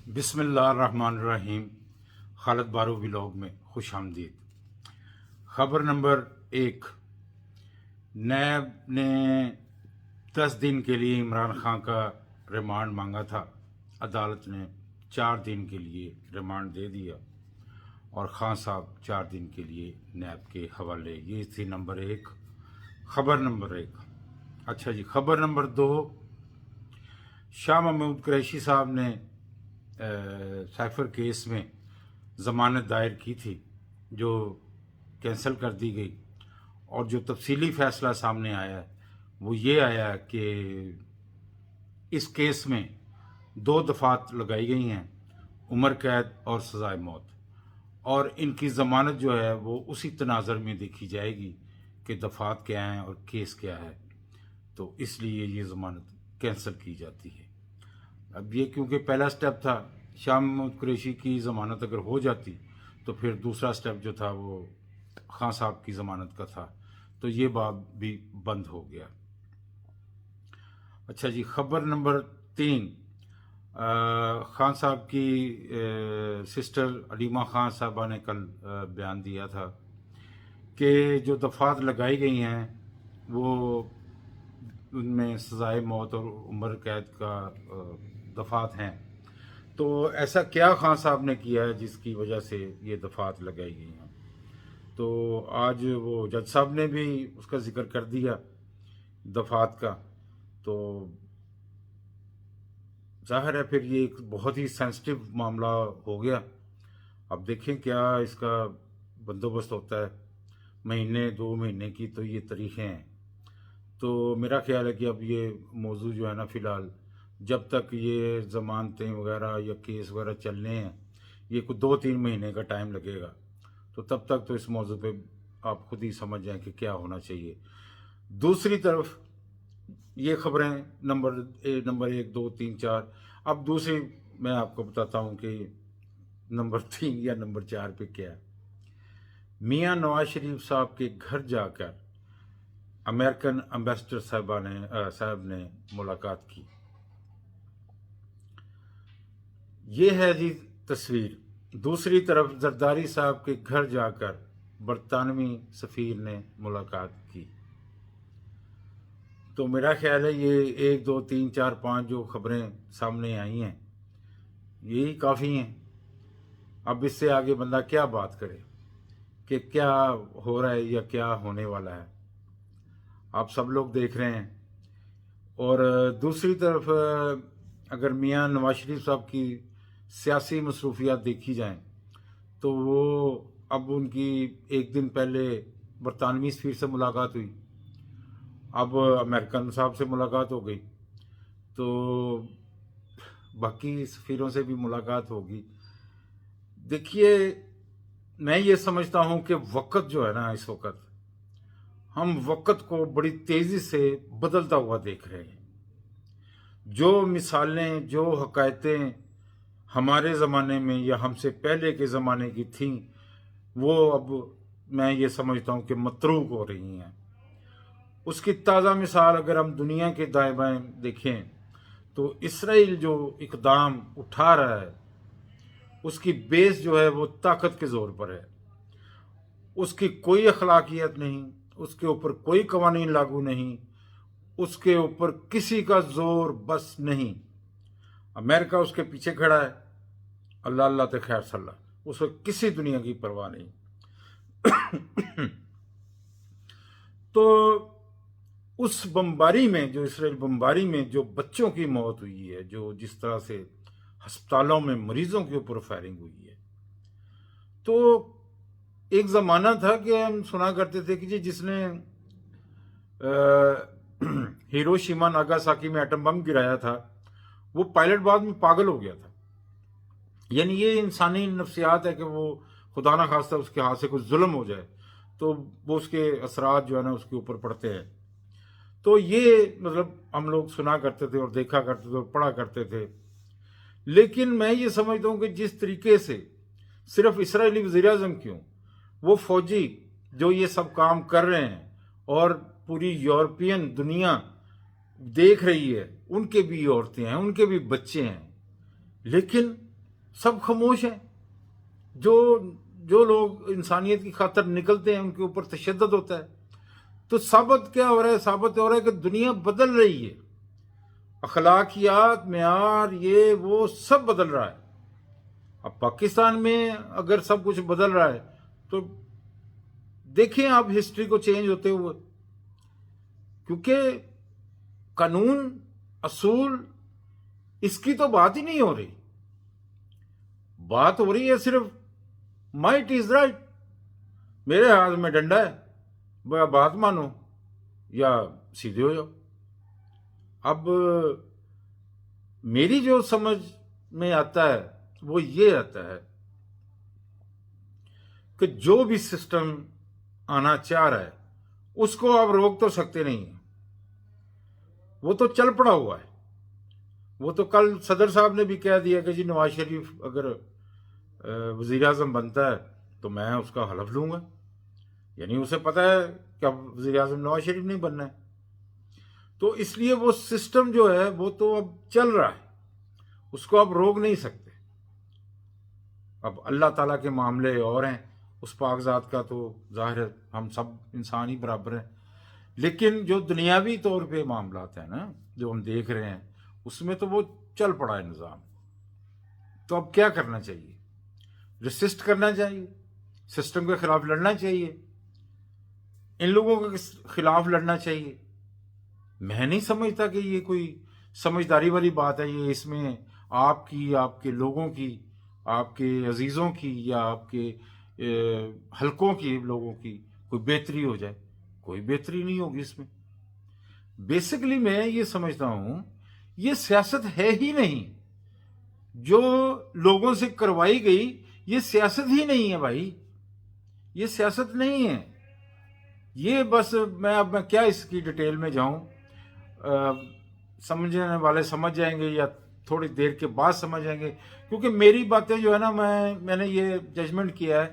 بسم اللہ الرحمن الرحیم۔ خالد بارو ولاگ میں خوش آمدید۔ خبر نمبر 1، نیب نے 10 دن کے لیے عمران خان کا ریمانڈ مانگا تھا۔ عدالت نے 4 دن کے لیے ریمانڈ دے دیا اور خان صاحب 4 دن کے لیے نیب کے حوالے۔ یہ تھی نمبر 1، خبر نمبر 1۔ اچھا جی، خبر نمبر 2، شاہ محمود قریشی صاحب نے سائفر کیس میں ضمانت دائر کی تھی جو کینسل کر دی گئی، اور جو تفصیلی فیصلہ سامنے آیا ہے وہ یہ آیا کہ اس کیس میں 2 دفعات لگائی گئی ہیں، عمر قید اور سزائے موت، اور ان کی ضمانت جو ہے وہ اسی تناظر میں دیکھی جائے گی کہ دفعات کیا ہیں اور کیس کیا ہے، تو اس لیے یہ ضمانت کینسل کی جاتی ہے۔ اب یہ کیونکہ پہلا سٹیپ تھا، شاہ محمود قریشی کی ضمانت اگر ہو جاتی تو پھر دوسرا سٹیپ جو تھا وہ خان صاحب کی ضمانت کا تھا، تو یہ باب بھی بند ہو گیا۔ اچھا جی، خبر نمبر 3، خان صاحب کی سسٹر علیمہ خان صاحبہ نے کل بیان دیا تھا کہ جو دفعات لگائی گئی ہیں وہ ان میں سزائے موت اور عمر قید کا دفعات ہیں، تو ایسا کیا خان صاحب نے کیا ہے جس کی وجہ سے یہ دفعات لگائی گئی ہیں؟ تو آج وہ جج صاحب نے بھی اس کا ذکر کر دیا دفعات کا، تو ظاہر ہے پھر یہ ایک بہت ہی سینسٹیو معاملہ ہو گیا۔ اب دیکھیں کیا اس کا بندوبست ہوتا ہے، مہینے 2 مہینے کی تو یہ تاریخیں ہیں، تو میرا خیال ہے کہ اب یہ موضوع جو ہے نا فی الحال جب تک یہ ضمانتیں وغیرہ یا کیس وغیرہ چلنے ہیں، یہ کوئی 2-3 مہینے کا ٹائم لگے گا، تو تب تک تو اس موضوع پہ آپ خود ہی سمجھ جائیں کہ کیا ہونا چاہیے۔ دوسری طرف یہ خبریں نمبر 1 2 3 4، اب دوسری میں آپ کو بتاتا ہوں کہ نمبر 3 یا نمبر 4 پہ کیا ہے۔ میاں نواز شریف صاحب کے گھر جا کر امریکن امبیسڈر صاحب نے ملاقات کی۔ یہ ہے جی تصویر۔ دوسری طرف زرداری صاحب کے گھر جا کر برطانوی سفیر نے ملاقات کی۔ تو میرا خیال ہے یہ 1 2 3 4 5 جو خبریں سامنے آئی ہیں یہی کافی ہیں۔ اب اس سے آگے بندہ کیا بات کرے کہ کیا ہو رہا ہے یا کیا ہونے والا ہے، آپ سب لوگ دیکھ رہے ہیں۔ اور دوسری طرف اگر میاں نواز شریف صاحب کی سیاسی مصروفیات دیکھی جائیں تو وہ اب ان کی 1 دن پہلے برطانوی سفیر سے ملاقات ہوئی، اب امریکن صاحب سے ملاقات ہو گئی، تو باقی سفیروں سے بھی ملاقات ہوگی۔ دیکھیے، میں یہ سمجھتا ہوں کہ وقت جو ہے نا، اس وقت ہم وقت کو بڑی تیزی سے بدلتا ہوا دیکھ رہے ہیں۔ جو مثالیں، جو حکایتیں ہمارے زمانے میں یا ہم سے پہلے کے زمانے کی تھیں، وہ اب میں یہ سمجھتا ہوں کہ متروک ہو رہی ہیں۔ اس کی تازہ مثال اگر ہم دنیا کے دائیں بائیں دیکھیں تو اسرائیل جو اقدام اٹھا رہا ہے اس کی بیس جو ہے وہ طاقت کے زور پر ہے، اس کی کوئی اخلاقیت نہیں، اس کے اوپر کوئی قوانین لاگو نہیں، اس کے اوپر کسی کا زور بس نہیں۔ امریکہ اس کے پیچھے کھڑا ہے، اللہ اللہ تے خیر صلی اللہ، اس کو کسی دنیا کی پرواہ نہیں۔ تو اس بمباری میں، جو اسرائیل بمباری میں جو بچوں کی موت ہوئی ہے، جو جس طرح سے ہسپتالوں میں مریضوں کے اوپر فائرنگ ہوئی ہے، تو ایک زمانہ تھا کہ ہم سنا کرتے تھے کہ جس نے ہیروشیما ناگاساکی میں ایٹم بم گرایا تھا وہ پائلٹ بعد میں پاگل ہو گیا تھا۔ یعنی یہ انسانی نفسیات ہے کہ وہ خدا نہ خواستہ اس کے ہاتھ سے کوئی ظلم ہو جائے تو وہ اس کے اثرات جو ہے نا اس کے اوپر پڑتے ہیں۔ تو یہ مطلب ہم لوگ سنا کرتے تھے اور دیکھا کرتے تھے اور پڑھا کرتے تھے، لیکن میں یہ سمجھتا ہوں کہ جس طریقے سے صرف اسرائیلی وزیر اعظم کیوں، وہ فوجی جو یہ سب کام کر رہے ہیں اور پوری یورپین دنیا دیکھ رہی ہے، ان کے بھی عورتیں ہیں، ان کے بھی بچے ہیں، لیکن سب خاموش ہیں. جو لوگ انسانیت کی خاطر نکلتے ہیں ان کے اوپر تشدد ہوتا ہے. تو ثابت کیا ہو رہا ہے؟ ثابت ہو رہا ہے کہ دنیا بدل رہی ہے. اخلاقیات، معیار، یہ وہ سب بدل رہا ہے. اب پاکستان میں اگر سب کچھ بدل رہا ہے تو دیکھیں آپ ہسٹری کو چینج ہوتے ہوئے. کیونکہ قانون، اصول، اس کی تو بات ہی نہیں ہو رہی. بات ہو رہی ہے صرف مائٹ از رائٹ، میرے ہاتھ میں ڈنڈا ہے، وہ بات مانو یا سیدھے ہو جاؤ. اب میری جو سمجھ میں آتا ہے وہ یہ آتا ہے کہ جو بھی سسٹم آنا چاہ رہا ہے اس کو آپ روک تو سکتے نہیں ہیں. وہ تو چل پڑا ہوا ہے. وہ تو کل صدر صاحب نے بھی کہہ دیا کہ جی نواز شریف اگر وزیر اعظم بنتا ہے تو میں اس کا حلف لوں گا. یعنی اسے پتہ ہے کہ اب وزیر اعظم نواز شریف نہیں بننا ہے. تو اس لیے وہ سسٹم جو ہے وہ تو اب چل رہا ہے، اس کو آپ روک نہیں سکتے. اب اللہ تعالیٰ کے معاملے اور ہیں، اس پاک ذات کا تو ظاہر ہے ہم سب انسان ہی برابر ہیں. لیکن جو دنیاوی طور پہ معاملات ہیں نا جو ہم دیکھ رہے ہیں اس میں تو وہ چل پڑا ہے نظام. تو اب کیا کرنا چاہیے؟ ریسسٹ کرنا چاہیے، سسٹم کے خلاف لڑنا چاہیے، ان لوگوں کے خلاف لڑنا چاہیے. میں نہیں سمجھتا کہ یہ کوئی سمجھداری والی بات ہے. یہ اس میں آپ کی، آپ کے لوگوں کی، آپ کے عزیزوں کی یا آپ کے حلقوں کی لوگوں کی کوئی بہتری ہو جائے. کوئی بہتری نہیں ہوگی اس میں. بیسیکلی میں یہ سمجھتا ہوں یہ سیاست ہے ہی نہیں. جو لوگوں سے کروائی گئی یہ سیاست ہی نہیں ہے بھائی، یہ سیاست نہیں ہے. یہ بس اب میں کیا اس کی ڈیٹیل میں جاؤں. سمجھنے والے سمجھ جائیں گے یا تھوڑی دیر کے بعد سمجھ جائیں گے. کیونکہ میری باتیں جو ہے نا، میں نے یہ ججمنٹ کیا ہے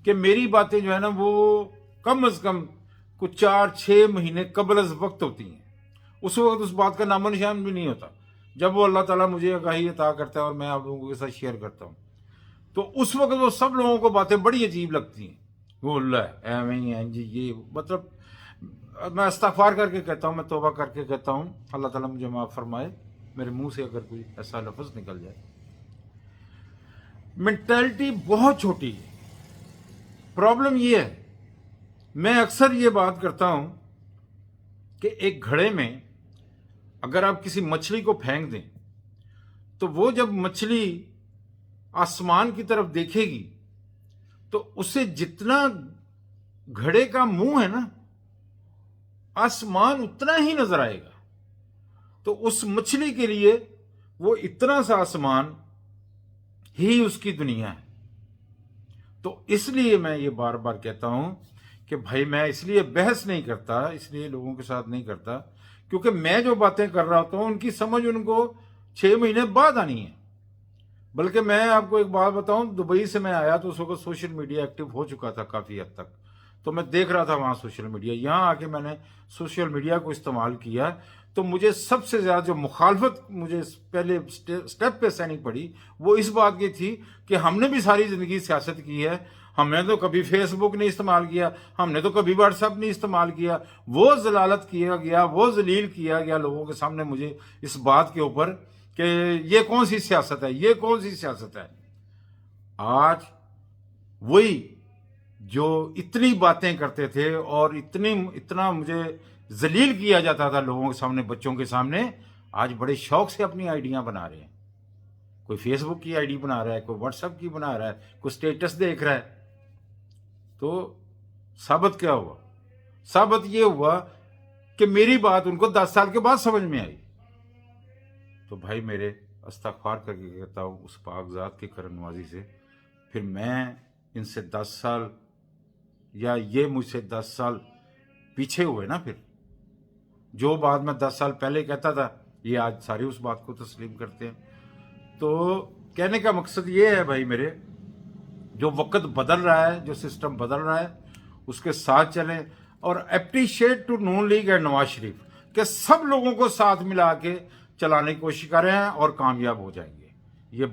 کہ میری باتیں جو ہے نا وہ کم از کم کچھ 4-6 مہینے قبل از وقت ہوتی ہیں. اس وقت اس بات کا نام و نشان بھی نہیں ہوتا جب وہ اللہ تعالیٰ مجھے آگاہی عطا کرتا ہے اور میں آپ لوگوں کے ساتھ شیئر کرتا ہوں. تو اس وقت وہ سب لوگوں کو باتیں بڑی عجیب لگتی ہیں. وہ اللہ ہے جی، یہ مطلب میں استغفار کر کے کہتا ہوں، میں توبہ کر کے کہتا ہوں، اللہ تعالیٰ مجھے معاف فرمائے میرے منہ سے اگر کوئی ایسا لفظ نکل جائے. مینٹلٹی بہت چھوٹی ہے. پرابلم یہ ہے، میں اکثر یہ بات کرتا ہوں کہ ایک گھڑے میں اگر آپ کسی مچھلی کو پھینک دیں تو وہ جب مچھلی آسمان کی طرف دیکھے گی تو اسے جتنا گھڑے کا منہ ہے نا، آسمان اتنا ہی نظر آئے گا. تو اس مچھلی کے لیے وہ اتنا سا آسمان ہی اس کی دنیا ہے. تو اس لیے میں یہ بار بار کہتا ہوں کہ بھائی میں اس لیے بحث نہیں کرتا، اس لیے لوگوں کے ساتھ نہیں کرتا کیونکہ میں جو باتیں کر رہا ہوتا ہوں ان کی سمجھ ان کو 6 مہینے بعد آنی ہے. بلکہ میں آپ کو ایک بات بتاؤں، دبئی سے میں آیا تو اس وقت سوشل میڈیا ایکٹیو ہو چکا تھا کافی حد تک. تو میں دیکھ رہا تھا وہاں سوشل میڈیا. یہاں آ کے میں نے سوشل میڈیا کو استعمال کیا تو مجھے سب سے زیادہ جو مخالفت مجھے پہلے سٹیپ پہ سہنی پڑی وہ اس بات کی تھی کہ ہم نے بھی ساری زندگی سیاست کی ہے. ہم نے تو کبھی فیس بک نہیں استعمال کیا، ہم نے تو کبھی واٹس ایپ نہیں استعمال کیا. وہ ضلالت کیا گیا، وہ ذلیل کیا گیا لوگوں کے سامنے مجھے اس بات کے اوپر کہ یہ کون سی سیاست ہے، یہ کون سی سیاست ہے. آج وہی جو اتنی باتیں کرتے تھے اور اتنا مجھے ذلیل کیا جاتا تھا لوگوں کے سامنے، بچوں کے سامنے، آج بڑے شوق سے اپنی آئیڈیاں بنا رہے ہیں. کوئی فیس بک کی آئی ڈی بنا رہا ہے، کوئی واٹس ایپ کی بنا رہا ہے، کوئی اسٹیٹس دیکھ رہا ہے. تو ثابت کیا ہوا؟ ثابت یہ ہوا کہ میری بات ان کو 10 سال کے بعد سمجھ میں آئی. تو بھائی میرے استغفار کر کے کہتا ہوں اس پاک ذات کے کرم نوازی سے، پھر میں ان سے 10 سال یا یہ مجھ سے 10 سال پیچھے ہوئے نا، پھر جو بات میں 10 سال پہلے کہتا تھا یہ آج سارے اس بات کو تسلیم کرتے ہیں. تو کہنے کا مقصد یہ ہے بھائی میرے، جو وقت بدل رہا ہے، جو سسٹم بدل رہا ہے اس کے ساتھ چلیں. اور appreciate to Noon League and Nawaz Sharif کہ سب لوگوں کو ساتھ ملا کے چلانے کی کوشش کر رہے ہیں اور کامیاب ہو جائیں گے. یہ